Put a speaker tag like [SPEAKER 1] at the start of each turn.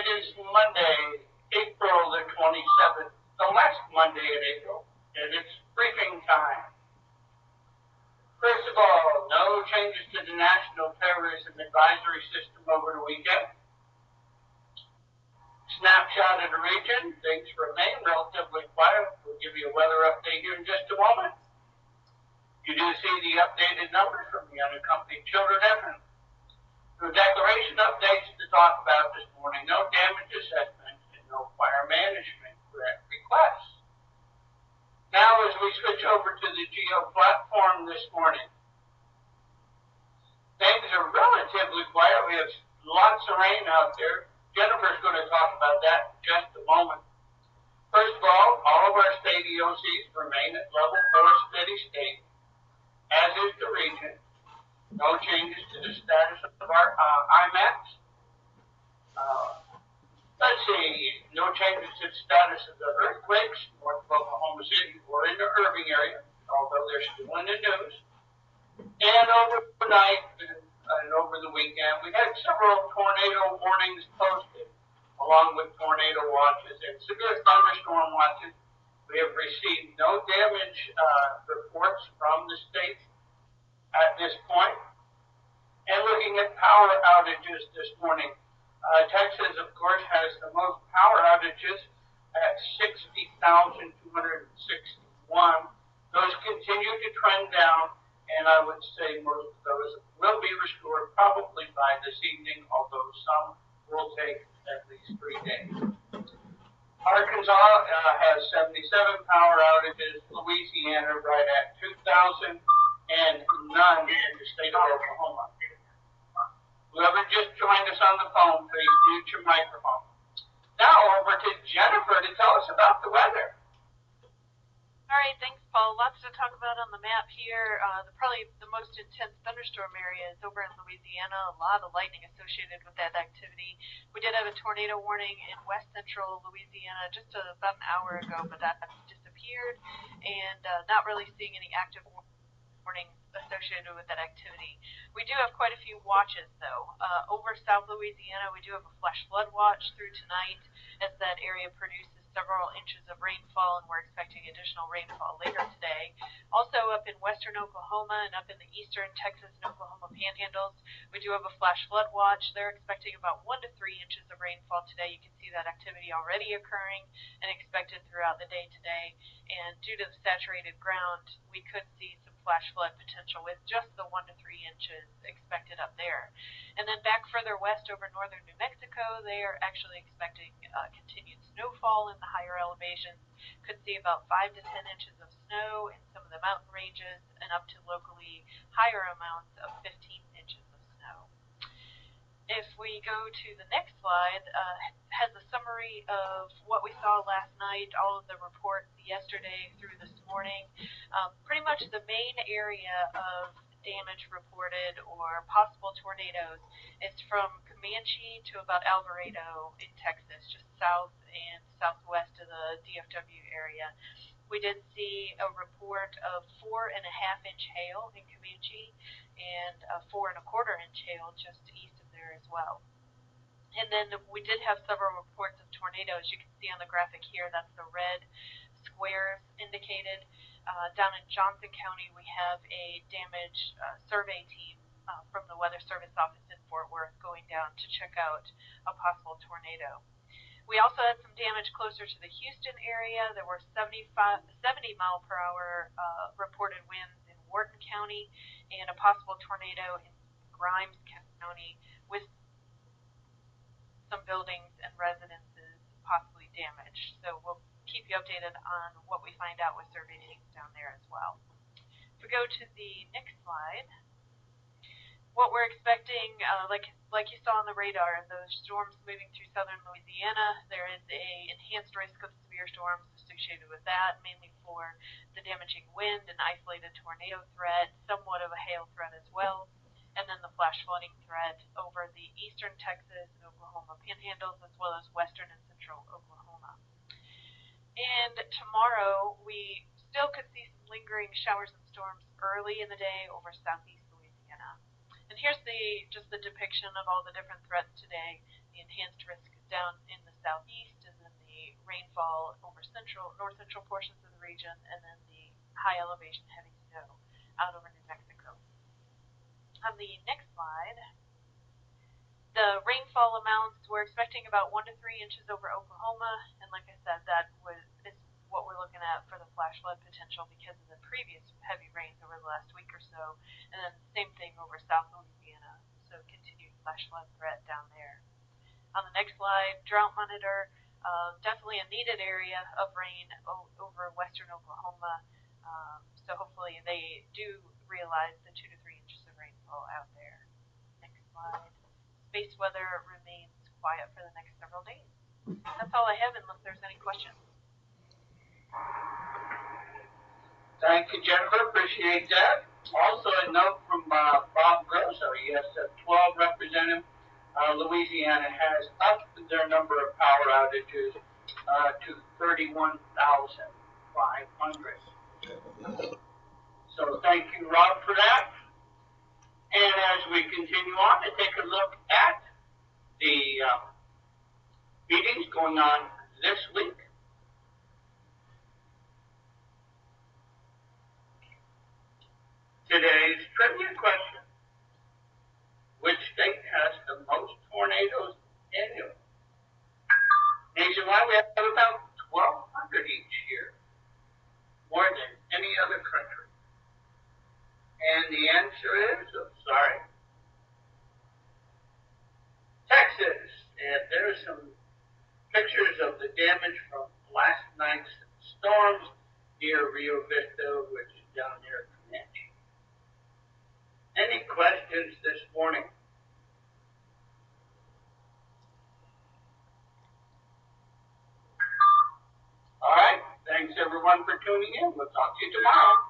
[SPEAKER 1] It is Monday, April the 27th, the last Monday in April, and it's briefing time. First of all, no changes to the National Terrorism Advisory System over the weekend. Snapshot of the region, things remain relatively quiet. We'll give you a weather update here in just a moment. You do see the updated numbers from the unaccompanied children effort. The declaration updates to talk about this morning. No damage assessment and no fire management requests. Now as we switch over to the Geo platform this morning, things are relatively quiet. We have lots of rain out there. Jennifer's going to talk about that in just a moment. First of all of our state EOCs remain at level 4 steady state, as is the region. No changes to the status of our IMAX. Let's see, no changes to the status of the earthquakes north of Oklahoma City or in the Irving area, although they're still in the news. And overnight and over the weekend, we had several tornado warnings posted, along with tornado watches and severe thunderstorm watches. We have received no damage reports from the state at this point. And looking at power outages this morning, Texas, of course, has the most power outages at 60,261. Those continue to trend down, and I would say most of those will be restored probably by this evening, although some will take at least 3 days. Arkansas has 77 power outages, Louisiana right at 2,000, and none in the state of Oklahoma. Whoever just joined us on the phone, please mute your microphone. Now over to Jennifer to tell us about the weather.
[SPEAKER 2] All right, thanks, Paul. Lots to talk about on the map here. Probably the most intense thunderstorm area is over in Louisiana. A lot of lightning associated with that activity. We did have a tornado warning in west central Louisiana just about an hour ago, but that disappeared, and not really seeing any active warning associated with that activity. We do have quite a few watches, though. Over South Louisiana, we do have a flash flood watch through tonight, as that area produces several inches of rainfall, and we're expecting additional rainfall later today. Also up in western Oklahoma and up in the eastern Texas and Oklahoma panhandles, we do have a flash flood watch. They're expecting about 1 to 3 inches of rainfall today. You can see that activity already occurring and expected throughout the day today. And due to the saturated ground, we could see some flash flood potential with just the 1 to 3 inches expected up there. And then back further west over northern New Mexico, they are actually expecting continued snowfall in the higher elevations. Could see about 5 to 10 inches of snow in some of the mountain ranges and up to locally higher amounts of 15 inches of snow. If we go to the next slide, has a summary of what we saw last night, all of the reports yesterday through this morning. Pretty much the main area of damage reported or possible tornadoes is from Comanche to about Alvarado in Texas, just south and southwest of the DFW area. We did see a report of 4.5-inch hail in Comanche and 4.25-inch hail just east of there as well. And then we did have several reports of tornadoes. You can see on the graphic here, that's the red squares indicated. Down in Johnson County, we have a damage survey team from the Weather Service office in Fort Worth going down to check out a possible tornado. We also had some damage closer to the Houston area. There were 70 mile per hour reported winds in Wharton County and a possible tornado in Grimes County with some buildings and residences possibly damaged. So we'll keep you updated on what we find out with survey teams down there as well. If we go to the next slide, what we're expecting, like you saw on the radar, those storms moving through southern Louisiana, there is a enhanced risk of severe storms associated with that, mainly for the damaging wind and isolated tornado threat, somewhat of a hail threat as well, and then the flash flooding threat over the eastern Texas and Oklahoma panhandles, as well as western and central Oklahoma. And tomorrow, we still could see some lingering showers and storms early in the day over southeast Louisiana. And here's just the depiction of all the different threats today, the enhanced risk down in the southeast, and then the rainfall over north central portions of the region, and then the high elevation heavy snow out over New Mexico. On the next slide, the rainfall amounts, we're expecting about 1 to 3 inches over Oklahoma, and like I said, is what we're looking at for the flash flood potential because of the previous heavy rains over the last week or so, and then same thing over South Louisiana, so continued flash flood threat down there. On the next slide, drought monitor, definitely a needed area of rain over western Oklahoma, so hopefully they do realize the 2 to 3 inches of rainfall out there. Next slide. Space weather remains quiet for the next several days. That's all I have unless there's any questions.
[SPEAKER 1] Thank you, Jennifer. Appreciate that. Also, a note from Bob Grosso. Yes, 12 representative. Louisiana has upped their number of power outages to 31,500. So thank you, Rob, for that. And as we continue on to take a look at the meetings going on this week, today's trivia question: which state has the most tornadoes annually? Nationwide, we have about 1,200 each year, more than any other country. And the answer is, Texas. And there's some pictures of the damage from last night's storms near Rio Vista, which is down near Comanche. Any questions this morning? All right. Thanks, everyone, for tuning in. We'll talk to you tomorrow.